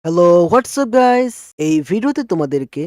Hello, WhatsApp guys? এই ভিডিওতে তোমাদেরকে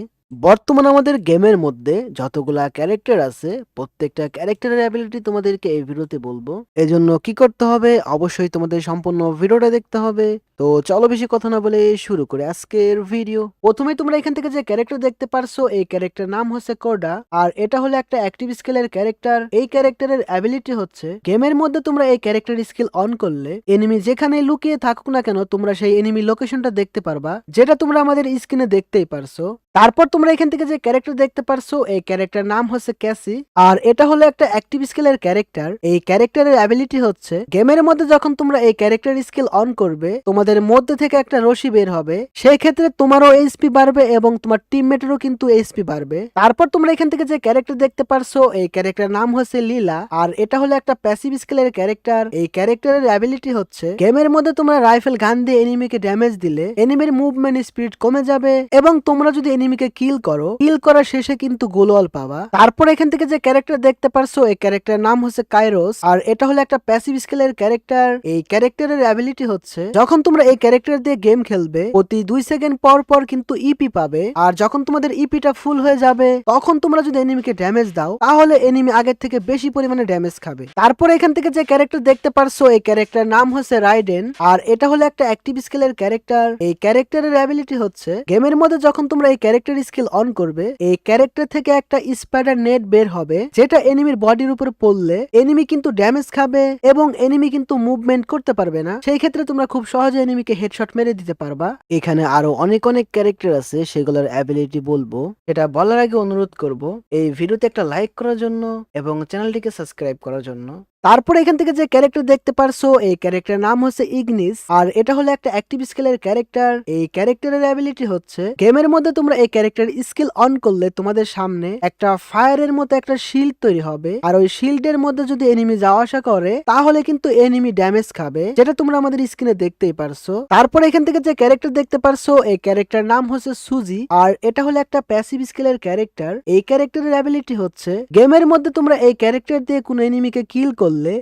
বর্তমানে আমাদের গেমের মধ্যে যতগুলা ক্যারেক্টার আছে, প্রত্যেকটা ক্যারেক্টারের অ্যাবিলিটি তোমাদেরকে এই ভিডিওতে বলবো। এজন্য কি করতে হবে? অবশ্যই তোমাদের সম্পূর্ণ ভিডিওটা দেখতে হবে। তো চলো বেশি কথা না বলে শুরু করি আজকের ভিডিও। প্রথমেই তোমরা এখান থেকে যে ক্যারেক্টার দেখতে পারছো, এই ক্যারেক্টার নাম হচ্ছে কোডা। আর এটা হলো একটা অ্যাক্টিভ স্কিলের ক্যারেক্টার। এই ক্যারেক্টারের অ্যাবিলিটি হচ্ছে গেমের মধ্যে তোমরা এই ক্যারেক্টার স্কিল অন করলে এনিমি যেখানে লুকিয়ে থাকুক না কেন, তোমরা সেই এনিমি লোকেশনটা দেখতে পারবা, যেটা তোমরা আমাদের স্ক্রিনে দেখতেই পারছো। তারপর তোমরা এখান থেকে যে ক্যারেক্টার দেখতে পারছো, এই ক্যারেক্টার নাম হচ্ছে ক্যাসি। আর এটা হলো একটা অ্যাক্টিভ স্কিলের ক্যারেক্টার। এই ক্যারেক্টারের অ্যাবিলিটি হচ্ছে গেমের মধ্যে যখন তোমরা এই ক্যারেক্টার স্কিল অন করবে, তোমাদের মধ্যে থেকে একটা রশি বের হবে। সেই ক্ষেত্রে তোমারও এইচপি বাড়বে এবং তোমার টিমমেটেরও কিন্তু এইচপি বাড়বে। তারপর তোমরা এখান থেকে যে ক্যারেক্টার দেখতে পারছো, এই ক্যারেক্টার নাম হচ্ছে লীলা। আর এটা হলো একটা প্যাসিভ স্কিলের ক্যারেক্টার। এই ক্যারেক্টারের অ্যাবিলিটি হচ্ছে গেমের মধ্যে তোমরা রাইফেল গান দিয়ে এনিমিকে ড্যামেজ দিলে এনিমির মুভমেন্ট স্পিড কমে যাবে এবং তোমরা যদি এনিমিকে কিল করো, কিল করার শেষে কিন্তু গোলওয়াল পাবা। তারপর এখান থেকে যে ক্যারেক্টার দেখতে পারছো, এই ক্যারেক্টার নাম হচ্ছে কাইরোস। আর এটা হলো একটা প্যাসিভ স্কিলের ক্যারেক্টার। এই ক্যারেক্টারের অ্যাবিলিটি হচ্ছে যখন তোমরা এই ক্যারেক্টার দিয়ে গেম খেলবে, প্রতি 2 সেকেন্ড পর পর কিন্তু ইপি পাবে। আর যখন তোমাদের ইপিটা ফুল হয়ে যাবে, তখন তোমরা যদি এনিমিকে ড্যামেজ দাও, তাহলে এনিমি আগের থেকে বেশি পরিমাণে ড্যামেজ খাবে। তারপর এখান থেকে যে ক্যারেক্টার দেখতে পারছো, এই ক্যারেক্টার নাম হচ্ছে রাইডেন। আর এটা হলো একটা অ্যাক্টিভ স্কিলের ক্যারেক্টার। এই ক্যারেক্টারের অ্যাবিলিটি হচ্ছে গেমের মধ্যে যখন তোমরা এই ক্যারেক্টার স্কিল অন করবে, এই ক্যারেক্টার থেকে একটা স্পাইডার নেট বের হবে, যেটা এনিমির বডির উপর পড়লে এনিমি কিন্তু ড্যামেজ খাবে এবং এনিমি কিন্তু মুভমেন্ট করতে পারবে না। সেই ক্ষেত্রে তোমরা খুব সহজে এনিমিকে হেডশট মেরে দিতে পারবা। এখানে আরো অনেক অনেক ক্যারেক্টার আছে, সেগুলোর অ্যাবিলিটি বলবো। এটা বলার আগে অনুরোধ করব এই ভিডিওতে একটা লাইক করার জন্য এবং চ্যানেলটিকে সাবস্ক্রাইব করার জন্য। তারপর এখান থেকে যে ক্যারেক্টার দেখতে পারছো, এই ক্যারেক্টার নাম হচ্ছে ইগনিস। আর এটা হলো একটা অ্যাক্টিভ স্কিলের ক্যারেক্টার। এই ক্যারেক্টারের অ্যাবিলিটি হচ্ছে গেমের মধ্যে তোমরা এই ক্যারেক্টার স্কিল অন করলে তোমাদের সামনে একটা ফায়ারের মতো একটা শিল্ড তৈরি হবে। আর ওই শিল্ডের মধ্যে যদি এনিমি যাওয়া আসা করে, তাহলে কিন্তু এনিমি ড্যামেজ খাবে, যেটা তোমরা আমাদের স্ক্রিনে দেখতেই পারছো। তারপর এখান থেকে যে ক্যারেক্টার দেখতে পারছো, এই ক্যারেক্টার নাম হচ্ছে সুজি। আর এটা হলো একটা প্যাসিভ স্কিলের ক্যারেক্টার। এই ক্যারেক্টারের অ্যাবিলিটি হচ্ছে গেমের মধ্যে তোমরা এই ক্যারেক্টার দিয়ে কোনো এনিমিকে কিল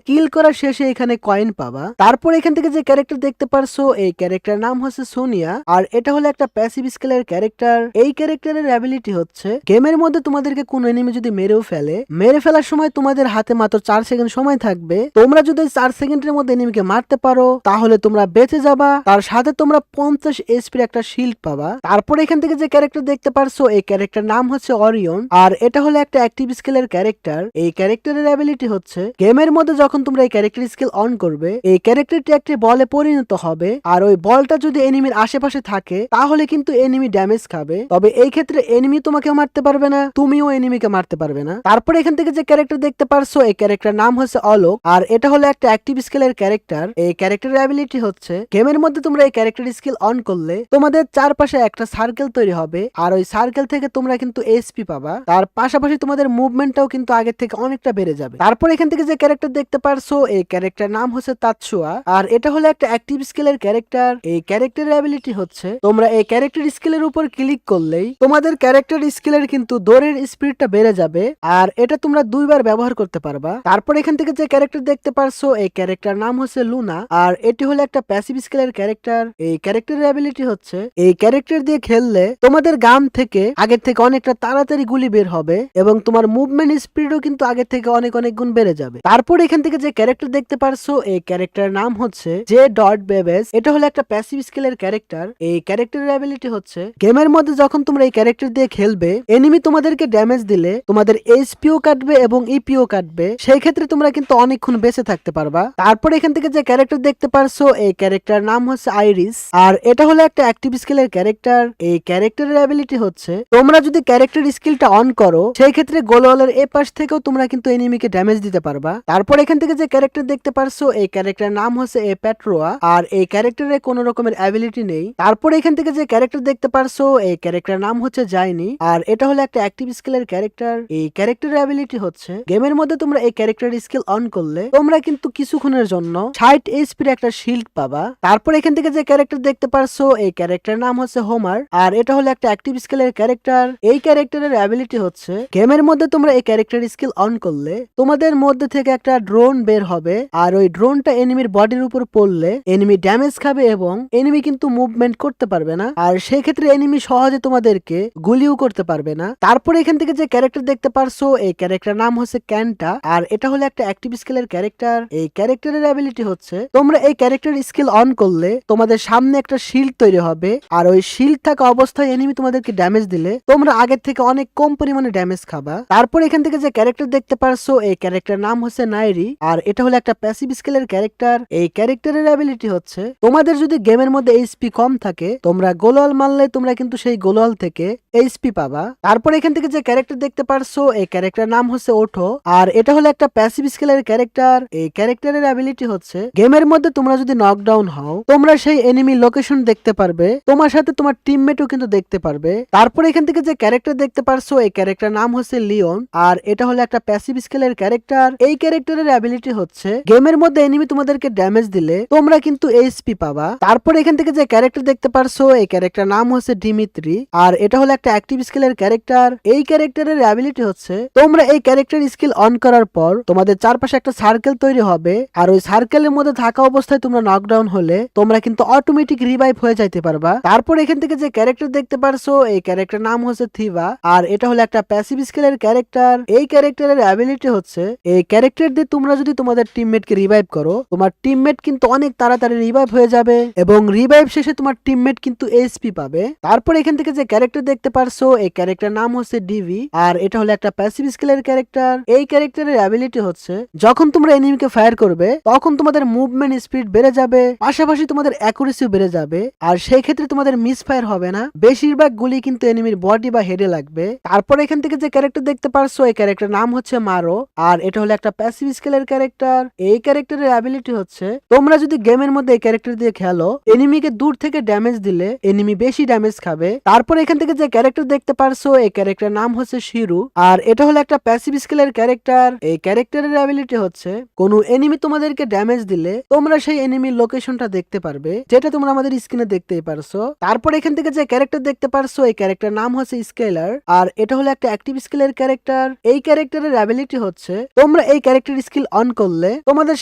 কিল করার শেষে এখানে কয়েন পাবা। তারপর এখান থেকে যে ক্যারেক্টার দেখতে পারছো, এই ক্যারেক্টার নাম হচ্ছে সোনিয়া। আর এটা হলো একটা প্যাসিভ স্কিলের ক্যারেক্টার। এই ক্যারেক্টারের অ্যাবিলিটি হচ্ছে গেমের মধ্যে তোমাদেরকে কোন এনিমি যদি মেরে ফেলার সময় তোমাদের হাতে মাত্র 4 সেকেন্ড সময় থাকবে। তোমরা যদি 4 সেকেন্ডের মধ্যে এনিমিকে মারতে পারো, তাহলে তোমরা বেঁচে যাবা। তার সাথে তোমরা 50 এইচপির একটা শিল্ড পাবা। তারপর এখান থেকে যে ক্যারেক্টার দেখতে পারছো, এই ক্যারেক্টার নাম হচ্ছে অরিয়ন। আর এটা হলো একটা অ্যাক্টিভ স্কিলের ক্যারেক্টার। এই ক্যারেক্টারের অ্যাবিলিটি হচ্ছে গেমের মধ্যে যখন তোমরা এই ক্যারেক্টার স্কিল অন করবে, এই ক্যারেক্টারটি একটি বলে পরিণত হবে। আর ওই বলটা যদি এনিমির আশেপাশে থাকে, তাহলে কিন্তু এনিমি ড্যামেজ খাবে। তবে এই ক্ষেত্রে এনিমি তোমাকে মারতে পারবে না, তুমিও এনিমিকে মারতে পারবে না। তারপর এখান থেকে যে ক্যারেক্টার দেখতে পারছো, এই ক্যারেক্টার নাম হচ্ছে অলোক। আর এটা হলো একটা অ্যাক্টিভ স্কিলের ক্যারেক্টার। এই ক্যারেক্টারের অ্যাবিলিটি হচ্ছে গেমের মধ্যে তোমরা এই ক্যারেক্টার স্কিল অন করলে তোমাদের চারপাশে একটা সার্কেল তৈরি হবে। আর ওই সার্কেল থেকে তোমরা কিন্তু এসপি পাবা। তার পাশাপাশি তোমাদের মুভমেন্টটাও কিন্তু আগের থেকে অনেকটা বেড়ে যাবে। তারপর এখান থেকে যে ক্যারেক্টার দেখতে পারছো, এই ক্যারেক্টার নাম হচ্ছে তাতসুয়া। আর এটা হলো একটা অ্যাক্টিভ স্কিলের ক্যারেক্টার। এই ক্যারেক্টারের অ্যাবিলিটি হচ্ছে তোমরা এই ক্যারেক্টার স্কিলের উপর ক্লিক করলেই তোমাদের ক্যারেক্টার স্কিলের কিন্তু দৌড়ের স্পিডটা বেড়ে যাবে। আর এটা তোমরা 2 বার ব্যবহার করতে পারবা। তারপর এখান থেকে যে ক্যারেক্টার দেখতে পারছো, এই ক্যারেক্টার নাম হচ্ছে লুনা। আর এটি হলো একটা প্যাসিভ স্কিলের ক্যারেক্টার। এই ক্যারেক্টারের অ্যাবিলিটি হচ্ছে এই ক্যারেক্টার দিয়ে খেললে তোমাদের গান থেকে আগের থেকে অনেকটা তাড়াতাড়ি গুলি বের হবে এবং তোমার মুভমেন্ট স্পিডও কিন্তু আগের থেকে অনেক অনেক গুণ বেড়ে যাবে। তারপর এখান থেকে যে ক্যারেক্টার দেখতে পারছো, এই ক্যারেক্টারের নাম হচ্ছে জে ডট বেবেস। এটা হলো একটা প্যাসিভ স্কিলের ক্যারেক্টার। এই ক্যারেক্টারের অ্যাবিলিটি হচ্ছে গেমের মধ্যে যখন তোমরা এই ক্যারেক্টার দিয়ে খেলবে, এনিমি তোমাদেরকে ড্যামেজ দিলে তোমাদের এইচপিও কাটবে এবং ইপিও কাটবে। সেই ক্ষেত্রে তোমরা কিন্তু অনেকক্ষণ বেঁচে থাকতে পারবা। তারপর এখান থেকে যে ক্যারেক্টার দেখতে পারছো, এই ক্যারেক্টার নাম হচ্ছে আইরিস। আর এটা হলো একটা অ্যাক্টিভ স্কিলের ক্যারেক্টার। এই ক্যারেক্টারের অ্যাবিলিটি হচ্ছে তোমরা যদি ক্যারেক্টার স্কিলটা অন করো, সেই ক্ষেত্রে গোলওয়ালের এ পাশ থেকেও তোমরা কিন্তু এনিমিকে ড্যামেজ দিতে পারবা। তারপর এখান থেকে যে ক্যারেক্টার দেখতে পারছো, এই ক্যারেক্টার নাম হচ্ছে এ প্যাট্রোয়া। আর এই ক্যারেক্টারে কোনো রকমের অ্যাবিলিটি নেই। তারপর এখান থেকে যে ক্যারেক্টার দেখতে পারছো, এই ক্যারেক্টার নাম হচ্ছে জাইনি। আর এটা হলো একটা অ্যাক্টিভ স্কিলের ক্যারেক্টার। এই ক্যারেক্টারের অ্যাবিলিটি হচ্ছে গেমের মধ্যে তোমরা এই ক্যারেক্টার স্কিল অন করলে তোমরা কিন্তু কিছুক্ষণের জন্য 60 এইচপির একটা শিল্ড পাবা। তারপর এখান থেকে যে ক্যারেক্টার দেখতে পারছো, এই ক্যারেক্টার নাম হচ্ছে হোমার। আর এটা হলো একটা অ্যাক্টিভ স্কিলের ক্যারেক্টার। এই ক্যারেক্টারের অ্যাবিলিটি হচ্ছে গেমের মধ্যে তোমরা এই ক্যারেক্টার স্কিল অন করলে তোমাদের মধ্যে থেকে একটা একটা ড্রোন বের হবে আর ওই ড্রোনটা এনিমির বডির উপর পড়লে এনিমি ড্যামেজ খাবে এবং এনিমি কিন্তু মুভমেন্ট করতে পারবে না, আর সেই ক্ষেত্রে এনিমি সহজে তোমাদেরকে গুলিও করতে পারবে না। তারপরে এখান থেকে যে ক্যারেক্টার দেখতে পারছো এই ক্যারেক্টার নাম হচ্ছে ক্যান্টা, আর এটা হলো একটা অ্যাক্টিভ স্কিলের ক্যারেক্টার। এই ক্যারেক্টারের অ্যাবিলিটি হচ্ছে তোমরা এই ক্যারেক্টার স্কিল অন করলে তোমাদের সামনে একটা শিল্ড তৈরি হবে, আর ওই শিল্ড থাকা অবস্থায় এনিমি তোমাদেরকে ড্যামেজ দিলে তোমরা আগের থেকে অনেক কম পরিমাণে ড্যামেজ খাবা। তারপর এখান থেকে যে ক্যারেক্টার দেখতে পারছো এই ক্যারেক্টার নাম হচ্ছে নাইরি, আর এটা হলো একটা প্যাসিভ স্কিলের ক্যারেক্টার। এই ক্যারেক্টারের অ্যাবিলিটি হচ্ছে তোমাদের যদি গেমের মধ্যে এইচপি কম থাকে তোমরা গোলওয়াল মারলে তোমরা কিন্তু সেই গোলওয়াল থেকে এইচপি পাবা। তারপর এখান থেকে যে ক্যারেক্টার দেখতে পারছো এই ক্যারেক্টার নাম হচ্ছে ওঠো, আর এটা হলো একটা প্যাসিভ স্কিলের ক্যারেক্টার। এই ক্যারেক্টারের অ্যাবিলিটি হচ্ছে গেমের মধ্যে তোমরা যদি নকডাউন হও তোমরা সেই এনিমি লোকেশন দেখতে পারবে, তোমার সাথে তোমার টিমমেটও কিন্তু দেখতে পারবে। তারপর এখান থেকে যে ক্যারেক্টার দেখতে পারছো এই ক্যারেক্টার নাম হচ্ছে লিওন, আর এটা হলো একটা প্যাসিভ স্কিলের ক্যারেক্টার। এই ক্যারেক্টারের অ্যাবিলিটি হচ্ছে গেমের মধ্যে এনিমি তোমাদেরকে ড্যামেজ দিলে তোমরা কিন্তু এইচপি পাবা। তারপর এখান থেকে যে ক্যারেক্টার দেখতে পারছো এই ক্যারেক্টার নাম হচ্ছে ডিমিত্রি, আর এটা হলো একটা অ্যাক্টিভ স্কিলের ক্যারেক্টার। এই ক্যারেক্টারের অ্যাবিলিটি হচ্ছে তোমরা এই ক্যারেক্টার স্কিল অন করার পর তোমাদের চারপাশে একটা সার্কেল তৈরি হবে, আর ওই সার্কেলের মধ্যে থাকা অবস্থায় তোমরা নকডাউন হলে তোমরা কিন্তু অটোমেটিক রিভাইভ হয়ে যাইতে পারবা। তারপর এখান থেকে যে ক্যারেক্টার দেখতে পারছো এই ক্যারেক্টার নাম হচ্ছে থিভা, আর এটা হলো একটা প্যাসিভ স্কিলের ক্যারেক্টার। এই ক্যারেক্টারের অ্যাবিলিটি হচ্ছে এই ক্যারেক্টার দিয়ে তোমরা যদি তোমাদের টিমমেটকে রিভাইভ করো তোমার টিমমেট কিন্তু অনেক তাড়াতাড়ি রিভাইভ হয়ে যাবে এবং রিভাইভ শেষে তোমার টিমমেট কিন্তু এইচপি পাবে। তারপর এখান থেকে যে ক্যারেক্টার দেখতে পারছো এই ক্যারেক্টার নাম হচ্ছে ডিভি, আর এটা হলো একটা প্যাসিভ স্কিলের ক্যারেক্টার। এই ক্যারেক্টারের অ্যাবিলিটি হচ্ছে যখন তোমরা এনিমিকে ফায়ার করবে তখন তোমাদের মুভমেন্ট স্পিড বেড়ে যাবে, পাশাপাশি তোমাদের অ্যাকুরেসিও বেড়ে যাবে, আর সেই ক্ষেত্রে তোমাদের মিস ফায়ার হবে না, বেশিরভাগ গুলি কিন্তু এনিমির বডি বা হেডে লাগবে। তারপর এখান থেকে যে ক্যারেক্টার দেখতে পারছো এই ক্যারেক্টার নাম হচ্ছে মারো, আর এটা হলো একটা প্যাসিভ স্কিলের ক্যারেক্টার। এই ক্যারেক্টারের অ্যাবিলিটি হচ্ছে তোমরা যদি গেমের মধ্যে এই ক্যারেক্টার দিয়ে খেলো এনিমিকে দূর থেকে ড্যামেজ দিলে এনিমি বেশি ড্যামেজ খাবে। তারপর এখান থেকে যে ক্যারেক্টার দেখতে পারছো এই ক্যারেক্টার নাম হচ্ছে শিরু, আর এটা হলো একটা প্যাসিভ স্কিলের ক্যারেক্টার। এই ক্যারেক্টারের অ্যাবিলিটি হচ্ছে কোনো এনিমি তোমাদেরকে ড্যামেজ দিলে তোমরা সেই এনিমির লোকেশনটা দেখতে পারবে, যেটা তোমরা আমাদের স্ক্রিনে দেখতেই পারছো। তারপর এখান থেকে যে ক্যারেক্টার দেখতে পারছো এই ক্যারেক্টার নাম হচ্ছে স্কেলার, আর এটা হলো একটা অ্যাক্টিভ স্কিলের ক্যারেক্টার। এই ক্যারেক্টারের অ্যাবিলিটি হচ্ছে তোমরা এই ক্যারেক্টার স্কিল অন করলে তোমাদের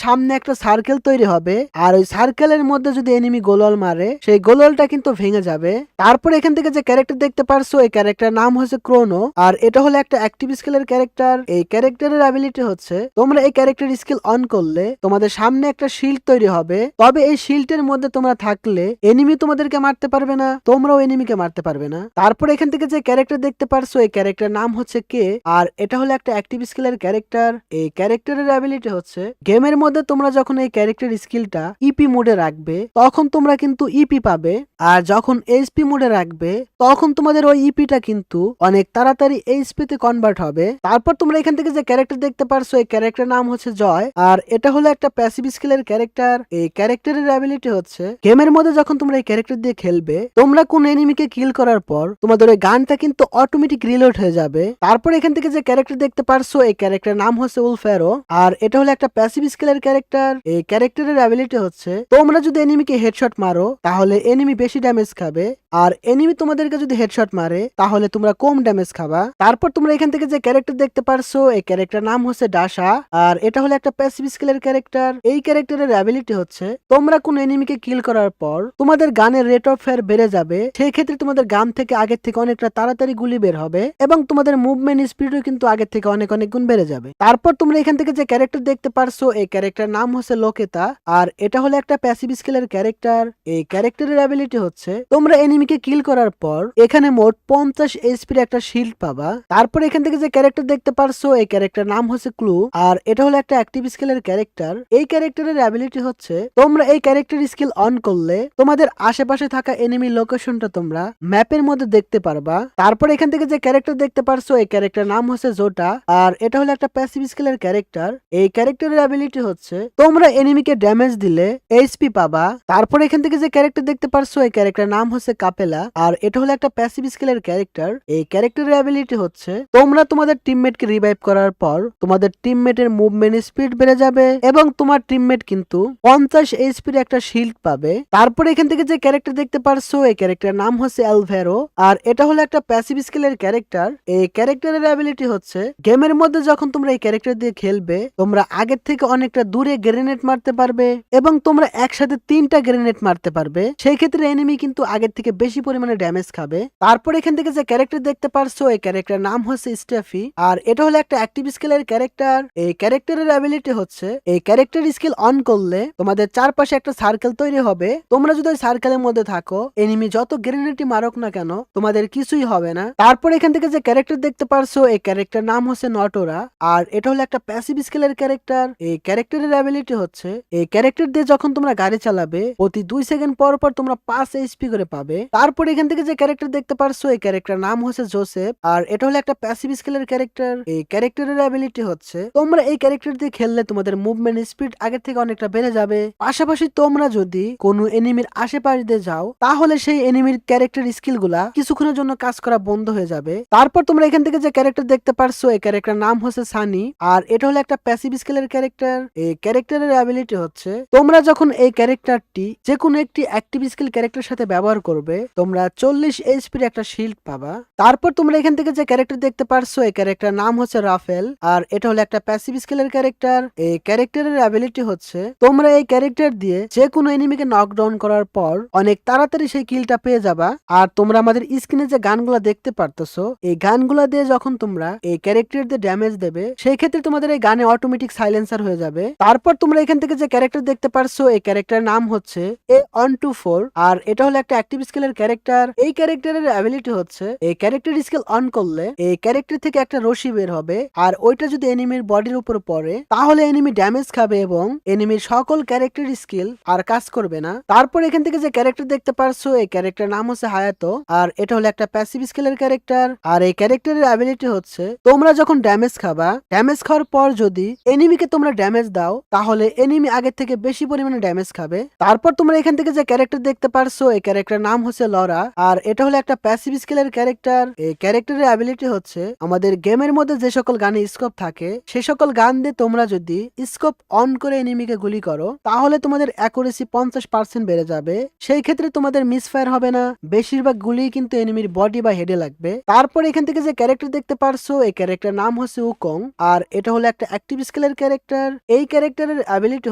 সামনে একটা সার্কেল তৈরি হবে, আর ওই সার্কেলের মধ্যে যদি এনিমি গোলওয়াল মারে সেই গোলওয়ালটা কিন্তু ভেঙে যাবে। তারপর এখান থেকে যে ক্যারেক্টার দেখতে পারছো এই ক্যারেক্টার নাম হচ্ছে ক্রোনো, আর এটা হলো একটা অ্যাক্টিভ স্কিলের ক্যারেক্টার। এই ক্যারেক্টারের অ্যাবিলিটি হচ্ছে তোমরা এই ক্যারেক্টার স্কিল অন করলে তোমাদের সামনে একটা শিল্ড তৈরি হবে, তবে এই শিল্ডের মধ্যে তোমরা থাকলে এনিমি তোমাদেরকে মারতে পারবে না, তোমরাও এনিমিকে মারতে পারবে না। তারপর এখান থেকে যে ক্যারেক্টার দেখতে পারছো এই ক্যারেক্টার নাম হচ্ছে কে, আর এটা হলো একটা অ্যাক্টিভ স্কিলের ক্যারেক্টার। এই ক্যারেক্টারের অ্যাবিলিটি হচ্ছে গেমের মধ্যে তোমরা যখন এই ক্যারেক্টার স্কিলটা ইপি মোডে রাখবে তখন তোমরা কিন্তু ইপি পাবে, আর যখন এইচপি মোডে রাখবে তখন তোমাদের ওই ইপিটা কিন্তু অনেক তাড়াতাড়ি এইচপি তে কনভার্ট হবে। তারপর তোমরা এখান থেকে যে ক্যারেক্টার দেখতে পারছো এই ক্যারেক্টার নাম হচ্ছে জয়, আর এটা হলো একটা প্যাসিভ স্কিলের ক্যারেক্টার। এই ক্যারেক্টারের অ্যাবিলিটি হচ্ছে গেমের মধ্যে যখন তোমরা এই ক্যারেক্টার দিয়ে খেলবে তোমরা কোন এনিমিকে কিল করার পর তোমাদের ওই গানটা কিন্তু অটোমেটিক রিলোড হয়ে যাবে। তারপর এখান থেকে যে ক্যারেক্টার দেখতে পারছো এই ক্যারেক্টার নাম হচ্ছে উলফেরো, আর এটা হলো একটা প্যাসিভ স্কিলের ক্যারেক্টার। এই ক্যারেক্টারের অ্যাবিলিটি হচ্ছে তোমরা যদি এনিমিকে হেডশট মারো তাহলে এনিমি বেশি ড্যামেজ খাবে, আর এনিমি তোমাদেরকে যদি হেডশট মারে তাহলে তোমরা কম ড্যামেজ খাবা। তারপর তোমরা এখান থেকে যে ক্যারেক্টার দেখতে পারছো এই ক্যারেক্টার নাম হচ্ছে ডাসা, আর এটা হলো একটা প্যাসিভ স্কিলের ক্যারেক্টার। এই ক্যারেক্টারের অ্যাবিলিটি হচ্ছে তোমরা কোন এনিমিকে কিল করার পর তোমাদের গানের রেট অফ ফায়ার বেড়ে যাবে, সেই ক্ষেত্রে তোমাদের গান থেকে আগের থেকে অনেকটা তাড়াতাড়ি গুলি বের হবে এবং তোমাদের মুভমেন্ট স্পিডও কিন্তু আগের থেকে অনেক অনেক গুণ বেড়ে যাবে। তারপর তোমরা এখান থেকে যে ক্যারেক্টার দেখতে পারছো এই ক্যারেক্টার নাম হচ্ছে লোকেতা, আর এটা হলো একটা প্যাসিভ স্কিলের ক্যারেক্টার। এই ক্যারেক্টারের অ্যাবিলিটি হচ্ছে তোমরা এনিমিকে কিল করার পর এখানে মোট 50 এইচপির একটা শিল্ড পাবা। তারপর এখান থেকে যে ক্যারেক্টার দেখতে পারছো এই ক্যারেক্টার নাম হচ্ছে ক্লু, আর এটা হলো একটা অ্যাক্টিভ স্কিলের ক্যারেক্টার। এই ক্যারেক্টারের অ্যাবিলিটি হচ্ছে তোমরা এই ক্যারেক্টার স্কিল অন করলে তোমাদের আশেপাশে থাকা এনিমি লোকেশনটা তোমরা ম্যাপের মধ্যে দেখতে পারবা। তারপর এখান থেকে যে ক্যারেক্টার দেখতে পারছো এই ক্যারেক্টার নাম হচ্ছে জোটা, আর এটা হলো একটা প্যাসিভ স্কিলের ক্যারেক্টার। এই ক্যারেক্টারের অ্যাবিলিটি হচ্ছে তোমরা এনিমিকে ড্যামেজ দিলে এইচপি পাবা। তারপর এখান থেকে যে ক্যারেক্টার দেখতে পারছো এই ক্যারেক্টার নাম হচ্ছে কাপেলা, আর এটা হলো একটা প্যাসিভ স্কিলের ক্যারেক্টার। এই ক্যারেক্টারের অ্যাবিলিটি হচ্ছে তোমরা তোমাদের টিমমেটকে রিভাইভ করার পর তোমাদের টিমমেটের মুভমেন্ট স্পিড বেড়ে যাবে এবং তোমার টিমমেট কিন্তু 50 এইচপির একটা শিল্ড পাবে। তারপর এখান থেকে যে ক্যারেক্টার দেখতে পারছো এই ক্যারেক্টার নাম হচ্ছে অ্যালভেরো, আর এটা হলো একটা প্যাসিভ স্কিলের ক্যারেক্টার। এই ক্যারেক্টারের অ্যাবিলিটি হচ্ছে গেমের মধ্যে যখন তোমরা এই ক্যারেক্টার দিয়ে খেলবে তোমরা আগের থেকে অনেকটা দূরে গ্রেনেড মারতে পারবে এবং তোমরা একসাথে 3টা গ্রেনেড মারতে পারবে। সেই ক্ষেত্রে এনিমি কিন্তু আগের থেকে বেশি পরিমাণে ড্যামেজ খাবে। তারপর এখান থেকে যে ক্যারেক্টার দেখতে পারছো এই ক্যারেক্টার নাম হচ্ছে স্টেফি, আর এটা হলো একটা অ্যাক্টিভ স্কিলের ক্যারেক্টার। এই ক্যারেক্টারের অ্যাবিলিটি হচ্ছে এই ক্যারেক্টার স্কিল অন করলে তোমাদের চারপাশে একটা সার্কেল তৈরি হবে। তোমরা যদি ওই সার্কেলের মধ্যে থাকো, এনিমি যত গ্রেনেডই মারক না কেন তোমাদের কিছুই হবে না। তারপর এখান থেকে যে ক্যারেক্টার দেখতে পারছো এই ক্যারেক্টার নাম হচ্ছে নটোরা, আর এটা হলো একটা প্যাসিভ স্কিলের ক্যারেক্টার। এই ক্যারেক্টারের অ্যাবিলিটি হচ্ছে এই ক্যারেক্টার দিয়ে যখন তোমরা গাড়ি চালাবে প্রতি 2 সেকেন্ড পর পর তোমরা 5 এইচপি করে পাবে। তারপর এখান থেকে যে ক্যারেক্টার দেখতে পারছো এই ক্যারেক্টার নাম হচ্ছে জোসেফ, আর এটা হলো একটা প্যাসিভ স্কিলের ক্যারেক্টার। এই ক্যারেক্টারের অ্যাবিলিটি হচ্ছে তোমরা এই ক্যারেক্টার দিয়ে খেললে তোমাদের মুভমেন্ট স্পিড আগের থেকে অনেকটা বেড়ে যাবে। পাশাপাশি তোমরা যদি কোনো এনিমির আশেপাশ দিয়ে যাও তাহলে সেই এনিমির ক্যারেক্টার স্কিল গুলা কিছুক্ষণের জন্য কাজ করা বন্ধ হয়ে যাবে। তারপর তোমরা এখান থেকে যে ক্যারেক্টার দেখতে পারছো এই ক্যারেক্টার নাম হচ্ছে সানি, আর এটা হলো একটা প্যাসিভ স্কিলের ক্যারেক্টার। এই ক্যারেক্টারের অ্যাবিলিটি হচ্ছে তোমরা যখন এই ক্যারেক্টারটি যে কোনো একটি অ্যাক্টিভ স্কিল ক্যারেক্টারের সাথে ব্যবহার করবে তোমরা 40 এইচপির একটা শিল্ড পাবা। তারপর তোমরা এখান থেকে যে ক্যারেক্টার দেখতে পারছো এই ক্যারেক্টার নাম হচ্ছে রাফেল, আর এটা হলো একটা প্যাসিভ স্কিলের ক্যারেক্টার। এই ক্যারেক্টারের অ্যাবিলিটি হচ্ছে তোমরা এই ক্যারেক্টার দিয়ে যে কোনো এনিমিকে নকডাউন করার পর অনেক তাড়াতাড়ি সেই কিলটা পেয়ে যাবা। আর তোমরা আমাদের স্ক্রিনে যে গানগুলা দেখতে পারতেছো এই গানগুলা দিয়ে যখন তোমরা এই ক্যারেক্টার দিয়ে ড্যামেজ দেবে সেই ক্ষেত্রে তোমাদের এই গানে অটোমেটিক সাইলেন্সার হয়ে যাবে। তারপর তোমরা এখান থেকে যে ক্যারেক্টার দেখতে পারছো এই ক্যারেক্টার নাম হচ্ছে A124, আর এটা হলো একটা অ্যাক্টিভ স্কিলের ক্যারেক্টার। এই ক্যারেক্টারের অ্যাবিলিটি হচ্ছে এই ক্যারেক্টার স্কিল অন করলে এই ক্যারেক্টার থেকে একটা রশি বের হবে, আর ওইটা যদি এনিমির বডির উপর পড়ে তাহলে এনিমি ড্যামেজ খাবে এবং এনিমির সকল ক্যারেক্টার স্কিল আর কাজ করবে না। তারপর এখান থেকে যে ক্যারেক্টার দেখতে পারছো এই ক্যারেক্টার নাম হচ্ছে হায়াতো, আর এটা হলো একটা প্যাসিভ স্কিলের ক্যারেক্টার। আর এই ক্যারেক্টারের অ্যাবিলিটি হচ্ছে তোমরা যখন ড্যামেজ খাবা, ড্যামেজ খাওয়ার পর যদি এনিমিকে তোমরা ড্যামেজ দাও তাহলে এনিমি আগের থেকে বেশি পরিমাণে ড্যামেজ খাবে। তারপর তোমরা এখান থেকে যে ক্যারেক্টার দেখতে পারছো এই ক্যারেক্টার নাম হচ্ছে লরা, আর এটা হলো একটা প্যাসিভ স্কিলের ক্যারেক্টার। এই ক্যারেক্টারের অ্যাবিলিটি হচ্ছে আমাদের গেমের মধ্যে যে সকল গানে স্কোপ থাকে সেই সকল গান দিয়ে তোমরা যদি স্কোপ অন করে এনিমিকে গুলি করো তাহলে তোমাদের অ্যাকুরেসি 50% বেড়ে যাবে। সেই ক্ষেত্রে তোমাদের মিসফায়ার হবে না, বেশিরভাগ গুলি কিন্তু এনিমির বডি বা হেডে লাগবে। তারপর এখান থেকে যে ক্যারেক্টার দেখতে পারছো এই ক্যারেক্টার নাম হচ্ছে উকং, আর এটা হলো একটা অ্যাক্টিভ স্কিলের ক্যারেক্টার। এই ক্যারেক্টারের অ্যাবিলিটি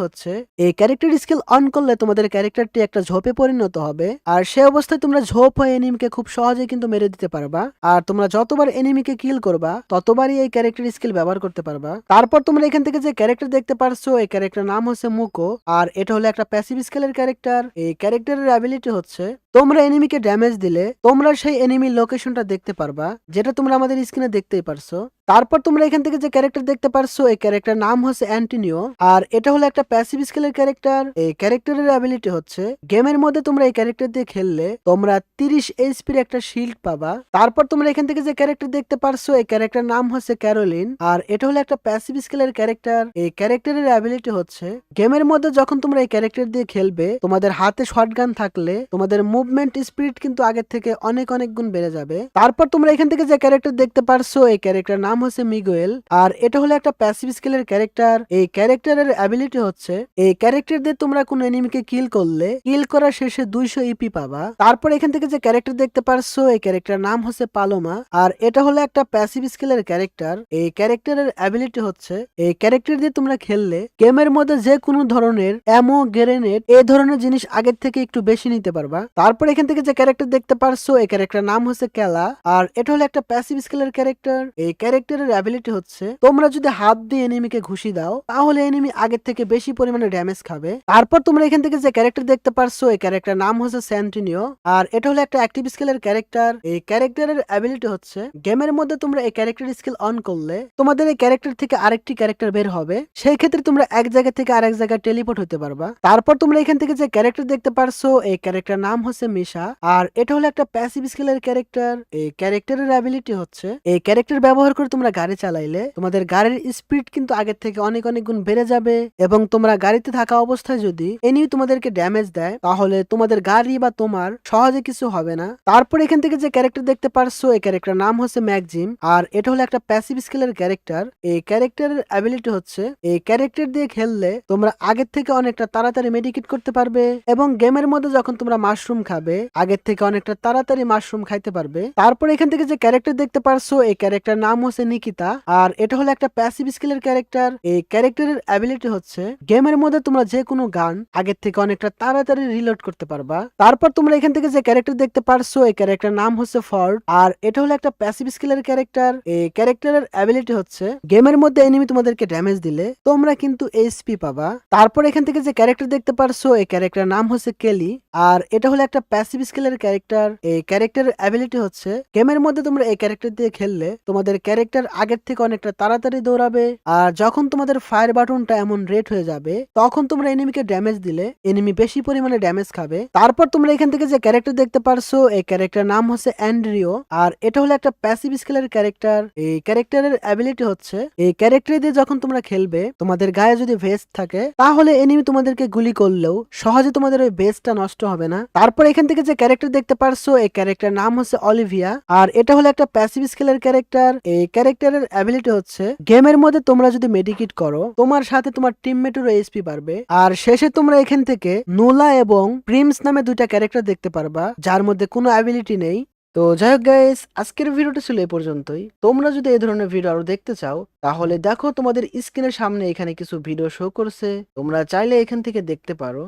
হচ্ছে এই ক্যারেক্টার স্কিল অন করলে তোমাদের ক্যারেক্টারটি একটা ঝোপে পরিণত হবে, আর সে অবস্থায় তোমরা ঝোপ হয়ে এনিমিকে খুব সহজে কিন্তু মেরে দিতে পারবা। আর তোমরা যতবার এনিমিকে কিল করবা ততবারই এই ক্যারেক্টার স্কিল ব্যবহার করতে পারবা। তারপর তোমরা এখান থেকে যে ক্যারেক্টার দেখতে পারছো এই ক্যারেক্টার নাম হচ্ছে মুকো, আর এটা হলো একটা প্যাসিভ স্কিলের ক্যারেক্টার। এই ক্যারেক্টারের অ্যাবিলিটি হচ্ছে তোমরা এনিমিকে ড্যামেজ দিলে তোমরা সেই এনিমির লোকেশনটা দেখতে পারবা, যেটা তোমরা আমাদের স্ক্রিনে দেখতেই পারছো। তারপর তোমরা এখান থেকে যে ক্যারেক্টার দেখতে পারছো এই ক্যারেক্টার নাম হচ্ছে অ্যান্টোনিও, আর এটা হলো একটা প্যাসিভ স্কিলের ক্যারেক্টার। এই ক্যারেক্টারের অ্যাবিলিটি হচ্ছে গেমের মধ্যে তোমরা এই ক্যারেক্টার দিয়ে খেললে তোমরা 30 এইচপির একটা শিল্ড পাবা। তারপর তোমরা এখান থেকে যে ক্যারেক্টার দেখতে পারছো এই ক্যারেক্টার নাম হচ্ছে ক্যারোলিন, আর এটা হলো একটা প্যাসিভ স্কিলের ক্যারেক্টার। এই ক্যারেক্টারের অ্যাবিলিটি হচ্ছে গেমের মধ্যে যখন তোমরা এই ক্যারেক্টার দিয়ে খেলবে তোমাদের হাতে শটগান থাকলে তোমাদের মুভমেন্ট স্পিড কিন্তু আগের থেকে অনেক অনেক গুণ বেড়ে যাবে। তারপর তোমরা এখান থেকে যে ক্যারেক্টার দেখতে পারছো এই ক্যারেক্টার নাম হচ্ছে মিগুয়েল, আর এটা হলো একটা প্যাসিভ স্কিলের ক্যারেক্টার। এই ক্যারেক্টারের অ্যাবিলিটি হচ্ছে এই ক্যারেক্টার দিয়ে তোমরা কোন এনিমিকে কিল করলে কিল করার শেষে 200 ইপি পাবা। তারপর এখান থেকে যে ক্যারেক্টার দেখতে পারছো এই ক্যারেক্টার নাম হচ্ছে পালোমা, আর এটা হলো একটা প্যাসিভ স্কিলের ক্যারেক্টার। এই ক্যারেক্টারের অ্যাবিলিটি হচ্ছে এই ক্যারেক্টার দিয়ে তোমরা খেললে গেমের মধ্যে যে কোনো ধরনের অ্যামো গ্রেনেড এই ধরনের জিনিস আগের থেকে একটু বেশি নিতে পারবা। তারপর এখান থেকে যে ক্যারেক্টার দেখতে পারছো এই ক্যারেক্টার নাম হচ্ছে কেলা, আর এটা হলো একটা প্যাসিভ স্কিলের ক্যারেক্টার। এই ক্যারেক্টারের অ্যাবিলিটি হচ্ছে তোমরা যদি হাত দিয়ে এনিমিকে ঘুষি দাও তাহলে এনিমি আগের থেকে বেশি পরিমাণে ড্যামেজ খাবে। তারপর তোমরা এখান থেকে যে ক্যারেক্টার দেখতে পারছো এই ক্যারেক্টার নাম হচ্ছে স্যান্টিনিও, আর এটা হলো একটা অ্যাক্টিভ স্কিলের ক্যারেক্টার। এই ক্যারেক্টারের অ্যাবিলিটি হচ্ছে গেমের মধ্যে তোমরা এই ক্যারেক্টার স্কিল অন করলে তোমাদের এই ক্যারেক্টার থেকে আরেকটি ক্যারেক্টার বের হবে, সেই ক্ষেত্রে তোমরা এক জায়গা থেকে আরেক জায়গায় টেলিপোর্ট হতে পারবা। তারপর তোমরা এখান থেকে যে ক্যারেক্টার দেখতে পারছো এই ক্যারেক্টার নাম হচ্ছে মিশা, আর এটা হলো একটা প্যাসিভ স্কিলের ক্যারেক্টার। এই ক্যারেক্টারের অ্যাবিলিটি হচ্ছে এই ক্যারেক্টার ব্যবহার করে তোমরা গাড়ি চালাইলে তোমাদের গাড়ির স্পিড কিন্তু আগের থেকে অনেক অনেক গুণ বেড়ে যাবে, এবং তোমরা গাড়িতে থাকা অবস্থায় যদি এনিমি তোমাদেরকে ড্যামেজ দেয় তাহলে তোমাদের গাড়ি বা তোমার সহজে কিছু হবে না। তারপর এখান থেকে যে ক্যারেক্টার দেখতে পারছো এই ক্যারেক্টার নাম হচ্ছে ম্যাকজিম, আর এটা হলো একটা প্যাসিভ স্কিলের ক্যারেক্টার। এই ক্যারেক্টারের অ্যাবিলিটি হচ্ছে এই ক্যারেক্টার দিয়ে খেললে তোমরা আগের থেকে অনেকটা তাড়াতাড়ি মেডিকেট করতে পারবে, এবং গেমের মধ্যে যখন তোমরা মাশরুম খাবে, আগের থেকে অনেকটা তাড়াতাড়ি মাশরুম খাইতে পারবে। তারপর এখান থেকে যে ক্যারেক্টার দেখতে পারছো, এই ক্যারেক্টার নাম হচ্ছে নিকিতা, আর এটা হলো একটা প্যাসিভ স্কিলের ক্যারেক্টার। এই ক্যারেক্টারের অ্যাবিলিটি হচ্ছে গেমের মধ্যে তোমরা যে কোনো গান আগের থেকে অনেকটা তাড়াতাড়ি রিলোড করতে পারবা। তারপর তোমরা এখান থেকে যে ক্যারেক্টার দেখতে পারছো, এই ক্যারেক্টার নাম হচ্ছে ফর্ড, আর এটা হলো একটা প্যাসিভ স্কিলের ক্যারেক্টার। এই ক্যারেক্টারের অ্যাবিলিটি হচ্ছে গেমের মধ্যে এনিমি তোমাদেরকে ড্যামেজ দিলে তোমরা কিন্তু এইচপি পাবা। তারপর এখান থেকে যে ক্যারেক্টার দেখতে পারছো, এই ক্যারেক্টার নাম হচ্ছে কেলি, আর এটা হলো একটা প্যাসিভ স্কিলের ক্যারেক্টার। এই ক্যারেক্টারের অ্যাবিলিটি হচ্ছে গেমের মধ্যে তোমরা এই ক্যারেক্টার দিয়ে খেললে তোমাদের ক্যারেক্টার আগের থেকে অনেকটা তাড়াতাড়ি দৌড়াবে, আর যখন তোমাদের ফায়ার বাটনটা এমন রেড হয়ে যাবে তখন তোমরা এনিমিকে ড্যামেজ দিলে এনিমি বেশি পরিমাণে ড্যামেজ খাবে। তারপর তোমরা এখান থেকে যে ক্যারেক্টার দেখতে পারছো, এই ক্যারেক্টার নাম হচ্ছে অ্যান্ড্রিও, আর এটা হলো একটা প্যাসিভ স্কিলের ক্যারেক্টার। এই ক্যারেক্টারের অ্যাবিলিটি হচ্ছে এই ক্যারেক্টার দিয়ে যখন তোমরা খেলবে তোমাদের গায়ে যদি ভেস্ট থাকে তাহলে এনিমি তোমাদেরকে গুলি করলেও সহজে তোমাদের ওই ভেস্টটা নষ্ট হবে না। তারপর এখান থেকে যে ক্যারেক্টার দেখতে পারছো, এই ক্যারেক্টার নাম হচ্ছে অলিভিয়া, আর এটা হলো একটা প্যাসিভ স্কিলের ক্যারেক্টার। এই ক্যারেক্টারের অ্যাবিলিটি হচ্ছে গেমের মধ্যে তোমরা যদি মেডিকিট করো তোমার সাথে তোমার টিমমেটেরও এইচপি বাড়বে। আর শেষে তোমরা এখান থেকে নোলা এবং প্রিমস নামে দুইটা ক্যারেক্টার দেখতে পারবা যার মধ্যে কোনো অ্যাবিলিটি নেই। তো যাই হোক গাইস, আজকের ভিডিওটা ছিল এই পর্যন্তই। তোমরা যদি এই ধরনের ভিডিও আরো দেখতে চাও তাহলে দেখো তোমাদের স্ক্রিনের সামনে এখানে কিছু ভিডিও শো করছে, তোমরা চাইলে এখান থেকে দেখতে পারো।